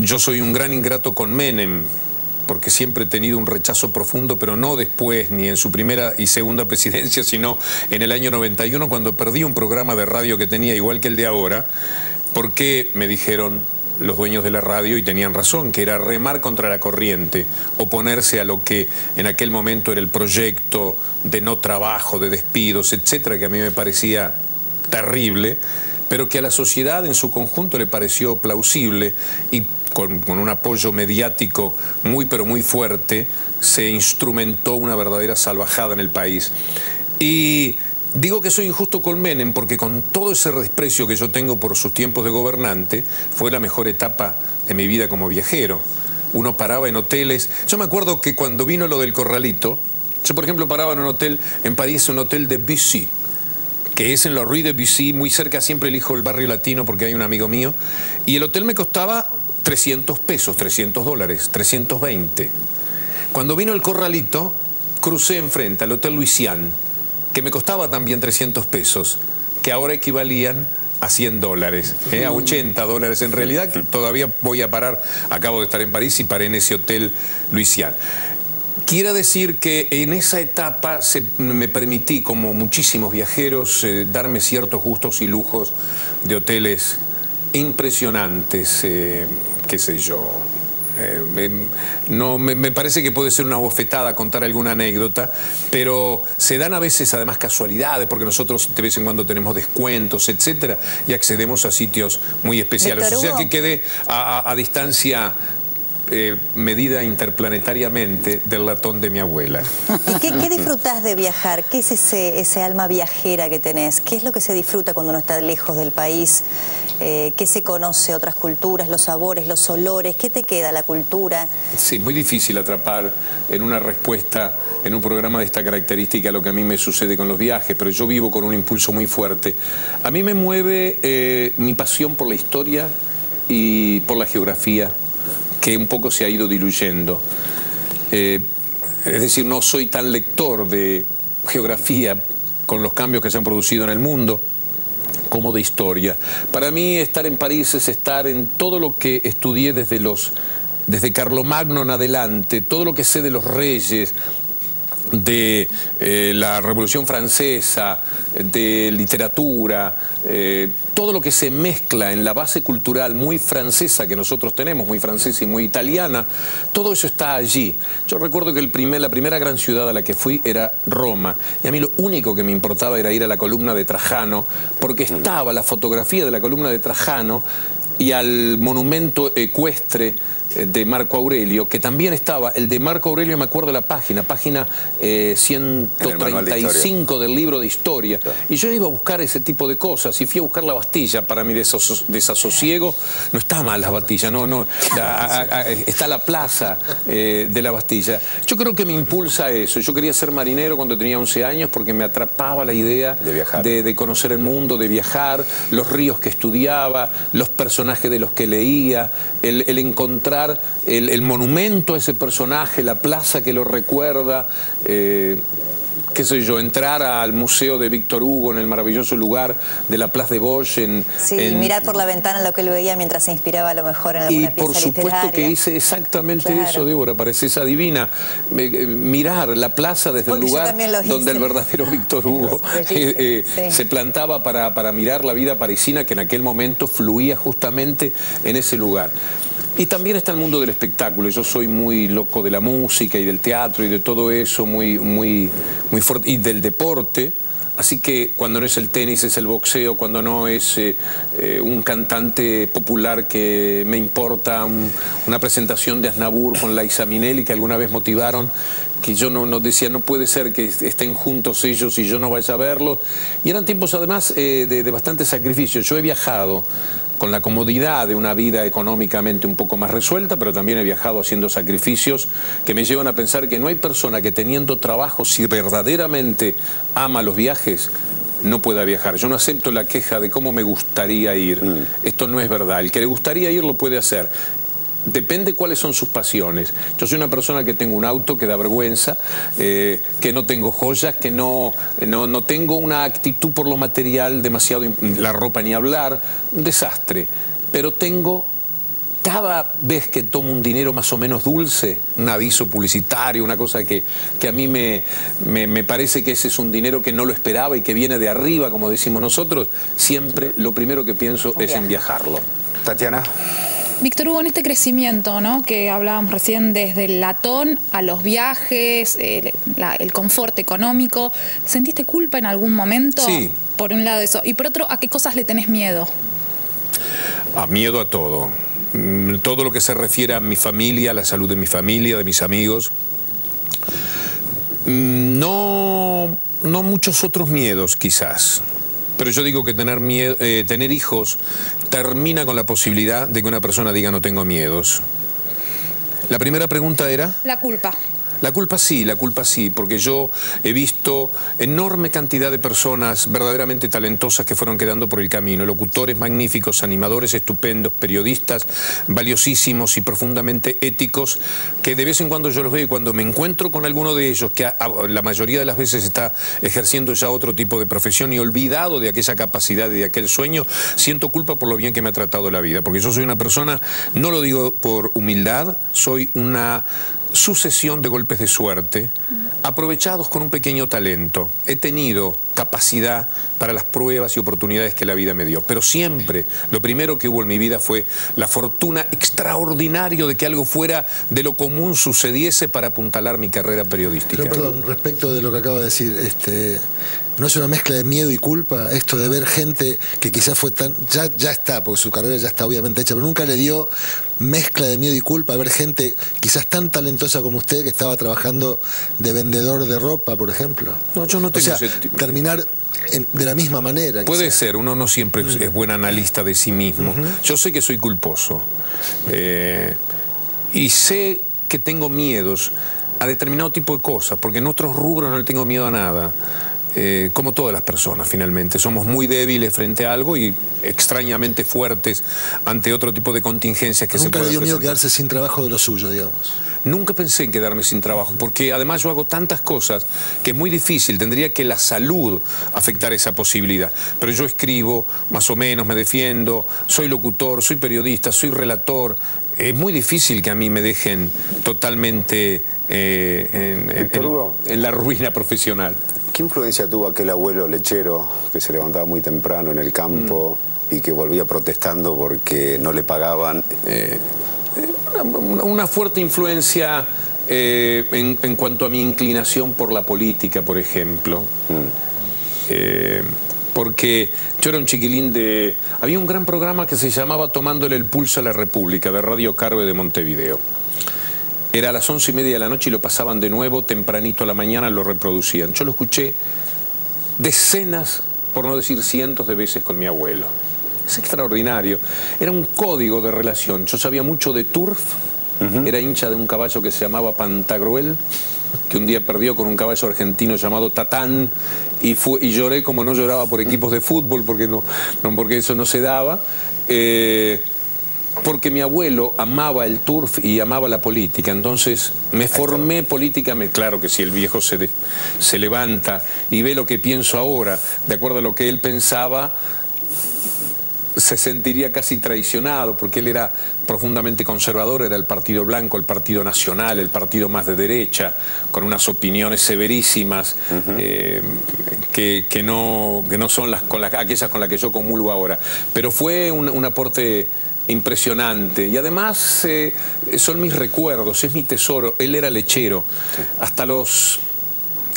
yo soy un gran ingrato con Menem, porque siempre he tenido un rechazo profundo, pero no después, ni en su primera y segunda presidencia, sino en el año 91, cuando perdí un programa de radio que tenía igual que el de ahora, porque me dijeron los dueños de la radio, y tenían razón, que era remar contra la corriente, oponerse a lo que en aquel momento era el proyecto de no trabajo, de despidos, etcétera, que a mí me parecía terrible, pero que a la sociedad en su conjunto le pareció plausible, y con un apoyo mediático muy pero muy fuerte se instrumentó una verdadera salvajada en el país. Y digo que soy injusto con Menem porque, con todo ese desprecio que yo tengo por sus tiempos de gobernante, fue la mejor etapa de mi vida como viajero. Uno paraba en hoteles. Yo me acuerdo que cuando vino lo del Corralito, yo por ejemplo paraba en un hotel en París, un hotel de Bussy, que es en la Rue de Bussy, muy cerca, siempre elijo el barrio latino porque hay un amigo mío, y el hotel me costaba 300 pesos, 300 dólares, 320. Cuando vino el Corralito, crucé enfrente al Hotel Louisiane, que me costaba también 300 pesos, que ahora equivalían a 100 dólares, a 80 dólares. En realidad todavía voy a parar, acabo de estar en París y paré en ese Hotel Louisiane. Quiero decir que en esa etapa me permití, como muchísimos viajeros, darme ciertos gustos y lujos de hoteles impresionantes, qué sé yo. No, me parece que puede ser una bofetada contar alguna anécdota, pero se dan a veces además casualidades, porque nosotros de vez en cuando tenemos descuentos, etcétera, y accedemos a sitios muy especiales. O sea que quedé a distancia medida interplanetariamente del latón de mi abuela. ¿Y qué disfrutás de viajar? ¿Qué es ese alma viajera que tenés? ¿Qué es lo que se disfruta cuando uno está lejos del país? ¿Qué se conoce? ¿Otras culturas? ¿Los sabores? ¿Los olores? ¿Qué te queda la cultura? Sí, muy difícil atrapar en una respuesta en un programa de esta característica lo que a mí me sucede con los viajes, pero yo vivo con un impulso muy fuerte. A mí me mueve mi pasión por la historia y por la geografía, que un poco se ha ido diluyendo. Es decir, no soy tan lector de geografía con los cambios que se han producido en el mundo como de historia. Para mí estar en París es estar en todo lo que estudié desde Carlomagno en adelante, todo lo que sé de los reyes, de la Revolución Francesa, de literatura, todo lo que se mezcla en la base cultural muy francesa que nosotros tenemos, muy francesa y muy italiana, todo eso está allí. Yo recuerdo que la primera gran ciudad a la que fui era Roma, y a mí lo único que me importaba era ir a la columna de Trajano, porque estaba la fotografía de la columna de Trajano y al monumento ecuestre de Marco Aurelio, que también estaba, el de Marco Aurelio, me acuerdo la página 135 del libro de historia, y yo iba a buscar ese tipo de cosas, y fui a buscar la Bastilla. Para mi desasosiego, no está mal la Bastilla, está la plaza de la Bastilla. Yo creo que me impulsa eso. Yo quería ser marinero cuando tenía 11 años porque me atrapaba la idea de viajar, de conocer el mundo, de viajar, los ríos que estudiaba, los personajes de los que leía, el encontrar el monumento a ese personaje, la plaza que lo recuerda, qué sé yo, entrar al museo de Víctor Hugo en el maravilloso lugar de la Place de Bosch. Mirar por la ventana lo que él veía mientras se inspiraba a lo mejor en alguna pieza literaria. Y por supuesto que hice exactamente eso, Débora, pareces adivina. Mirar la plaza desde el lugar donde el verdadero Víctor Hugo se plantaba para mirar la vida parisina, que en aquel momento fluía justamente en ese lugar. Y también está el mundo del espectáculo. Yo soy muy loco de la música y del teatro y de todo eso, muy fuerte, y del deporte. Así que cuando no es el tenis es el boxeo, cuando no es un cantante popular que me importa, una presentación de Aznavour con Liza Minnelli que alguna vez motivaron, que yo no decía, no puede ser que estén juntos ellos y yo no vaya a verlos. Y eran tiempos además de bastante sacrificio. Yo he viajado con la comodidad de una vida económicamente un poco más resuelta, pero también he viajado haciendo sacrificios que me llevan a pensar que no hay persona que, teniendo trabajo, si verdaderamente ama los viajes, no pueda viajar. Yo no acepto la queja de cómo me gustaría ir. Esto no es verdad. El que le gustaría ir lo puede hacer. Depende cuáles son sus pasiones. Yo soy una persona que tengo un auto que da vergüenza, que no tengo joyas, que no tengo una actitud por lo material demasiado, la ropa ni hablar, un desastre. Pero tengo cada vez que tomo un dinero más o menos dulce, un aviso publicitario, una cosa que a mí me parece que ese es un dinero que no lo esperaba y que viene de arriba, como decimos nosotros, siempre lo primero que pienso es en viajarlo. Tatiana. Víctor Hugo, en este crecimiento, ¿no?, que hablábamos recién, desde el latón a los viajes, el confort económico, ¿sentiste culpa en algún momento? Sí. Por un lado eso. Y por otro, ¿a qué cosas le tenés miedo? Miedo a todo. Todo lo que se refiere a mi familia, a la salud de mi familia, de mis amigos. No muchos otros miedos, quizás. Pero yo digo que tener hijos termina con la posibilidad de que una persona diga no tengo miedos. La primera pregunta era... La culpa. La culpa sí, porque yo he visto enorme cantidad de personas verdaderamente talentosas que fueron quedando por el camino, locutores magníficos, animadores estupendos, periodistas valiosísimos y profundamente éticos, que de vez en cuando yo los veo y cuando me encuentro con alguno de ellos, que la mayoría de las veces está ejerciendo ya otro tipo de profesión y olvidado de aquella capacidad y de aquel sueño, siento culpa por lo bien que me ha tratado la vida, porque yo soy una persona, no lo digo por humildad, soy una sucesión de golpes de suerte, aprovechados con un pequeño talento. He tenido capacidad para las pruebas y oportunidades que la vida me dio. Pero siempre, lo primero que hubo en mi vida fue la fortuna extraordinaria de que algo fuera de lo común sucediese para apuntalar mi carrera periodística. Pero perdón, respecto de lo que acaba de decir, ¿no es una mezcla de miedo y culpa esto de ver gente que quizás fue tan... Ya está, porque su carrera ya está obviamente hecha, pero nunca le dio mezcla de miedo y culpa ver gente quizás tan talentosa como usted que estaba trabajando de vendedor de ropa, por ejemplo? No, yo no tengo ese tipo. Terminar de la misma manera. Puede ser, uno no siempre es buen analista de sí mismo. Yo sé que soy culposo y sé que tengo miedos a determinado tipo de cosas, porque en otros rubros no le tengo miedo a nada. Como todas las personas, finalmente. Somos muy débiles frente a algo y extrañamente fuertes ante otro tipo de contingencias que se pueden presentar. ¿Nunca le dio miedo quedarse sin trabajo de lo suyo, digamos? Nunca pensé en quedarme sin trabajo, porque además yo hago tantas cosas que es muy difícil, tendría que la salud afectar esa posibilidad. Pero yo escribo, más o menos, me defiendo, soy locutor, soy periodista, soy relator. Es muy difícil que a mí me dejen totalmente en la ruina profesional. ¿Qué influencia tuvo aquel abuelo lechero que se levantaba muy temprano en el campo y que volvía protestando porque no le pagaban? Una fuerte influencia en cuanto a mi inclinación por la política, por ejemplo. Porque yo era un chiquilín de... Había un gran programa que se llamaba Tomándole el pulso a la República, de Radio Carve de Montevideo. Era a las 11:30 de la noche y lo pasaban de nuevo, tempranito a la mañana lo reproducían. Yo lo escuché decenas, por no decir cientos de veces con mi abuelo. Es extraordinario. Era un código de relación. Yo sabía mucho de turf, era hincha de un caballo que se llamaba Pantagruel, que un día perdió con un caballo argentino llamado Tatán, y lloré como no lloraba por equipos de fútbol, porque eso no se daba. Porque mi abuelo amaba el turf y amaba la política, entonces me formé políticamente. Claro que si el viejo se levanta y ve lo que pienso ahora, de acuerdo a lo que él pensaba, se sentiría casi traicionado, porque él era profundamente conservador, era el Partido Blanco, el Partido Nacional, el partido más de derecha, con unas opiniones severísimas que no son aquellas con las que yo comulgo ahora. Pero fue un aporte impresionante, y además son mis recuerdos, es mi tesoro. Él era lechero. Hasta los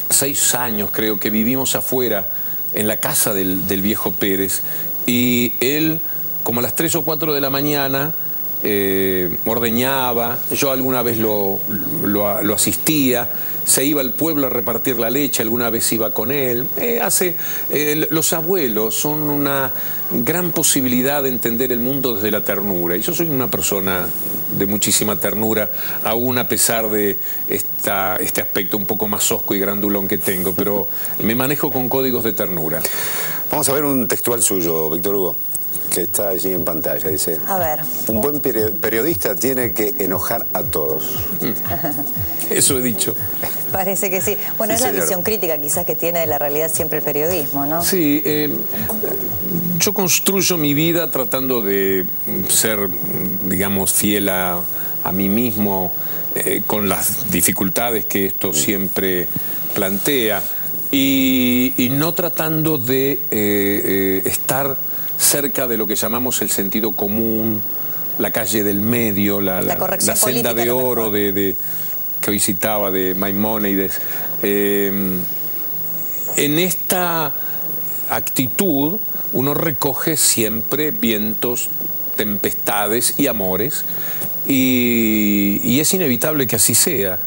6 años creo que vivimos afuera en la casa del viejo Pérez, y él como a las 3 o 4 de la mañana ordeñaba, yo alguna vez lo asistía, se iba al pueblo a repartir la leche, alguna vez iba con él. Los abuelos son una gran posibilidad de entender el mundo desde la ternura, y yo soy una persona de muchísima ternura, aún a pesar de este aspecto un poco más hosco y grandulón que tengo, pero me manejo con códigos de ternura. Vamos a ver un textual suyo, Víctor Hugo, que está allí en pantalla. Dice: a ver. Un buen periodista tiene que enojar a todos. Eso he dicho. Parece que sí. Bueno, Sí, es la señor. visión crítica quizás que tiene de la realidad siempre el periodismo, ¿no? Sí, yo construyo mi vida tratando de ser digamos, fiel a mí mismo, con las dificultades que esto siempre plantea, y no tratando de estar cerca de lo que llamamos el sentido común, la calle del medio, la senda de oro que hoy citaba de Maimónides. En esta actitud uno recoge siempre vientos, tempestades y amores, y es inevitable que así sea.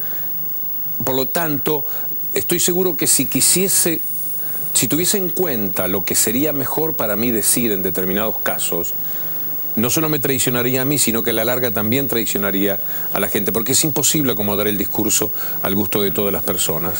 Por lo tanto, estoy seguro que si tuviese en cuenta lo que sería mejor para mí decir en determinados casos, no solo me traicionaría a mí, sino que a la larga también traicionaría a la gente, porque es imposible acomodar el discurso al gusto de todas las personas.